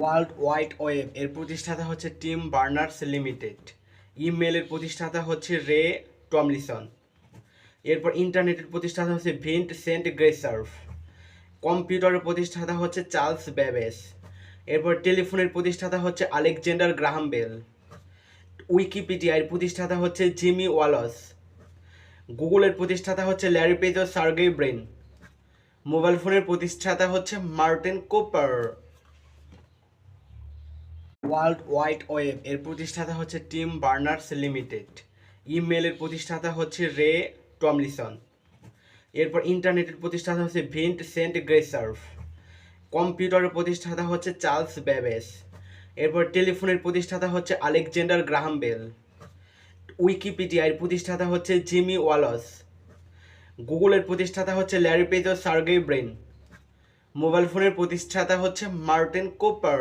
World wide web এর প্রতিষ্ঠাতা হচ্ছে টিম বার্নার্স লিমিটেড। ইমেলের প্রতিষ্ঠাতা হচ্ছে রে টমলিসন। এরপর ইন্টারনেটের প্রতিষ্ঠাতা হচ্ছে ভিন্ট সেন্ট গ্রেসার্ভ। কম্পিউটারের প্রতিষ্ঠাতা হচ্ছে চার্লস ব্যাবেজ। এরপর টেলিফোনের প্রতিষ্ঠাতা হচ্ছে আলেকজান্ডার গ্রাহাম বেল। উইকিপিডিয়ার প্রতিষ্ঠাতা হচ্ছে জিমি ওয়ালস। গুগলের প্রতিষ্ঠাতা হচ্ছে ল্যারি পেজ ও সার্গেই ব্রিন। মোবাইল ফোনের প্রতিষ্ঠাতা হচ্ছে Martin Cooper. World wide web এর প্রতিষ্ঠাতা হচ্ছে টিম বার্নার্স লিমিটেড। ইমেলের প্রতিষ্ঠাতা হচ্ছে রে টমলিসন। এরপর ইন্টারনেটের প্রতিষ্ঠাতা হচ্ছে ভিন্ট সেন্ট গ্রেসার্ভ। কম্পিউটারের প্রতিষ্ঠাতা হচ্ছে চার্লস ব্যাবেজ। এরপর টেলিফোনের প্রতিষ্ঠাতা হচ্ছে আলেকজান্ডার গ্রাহাম বেল। উইকিপিডিয়ার প্রতিষ্ঠাতা হচ্ছে জিমি ওয়ালস। গুগলের প্রতিষ্ঠাতা হচ্ছে ল্যারি পেজ ও সার্গেই ব্রিন। মোবাইল ফোনের প্রতিষ্ঠাতা হচ্ছে মার্টিন কুপার।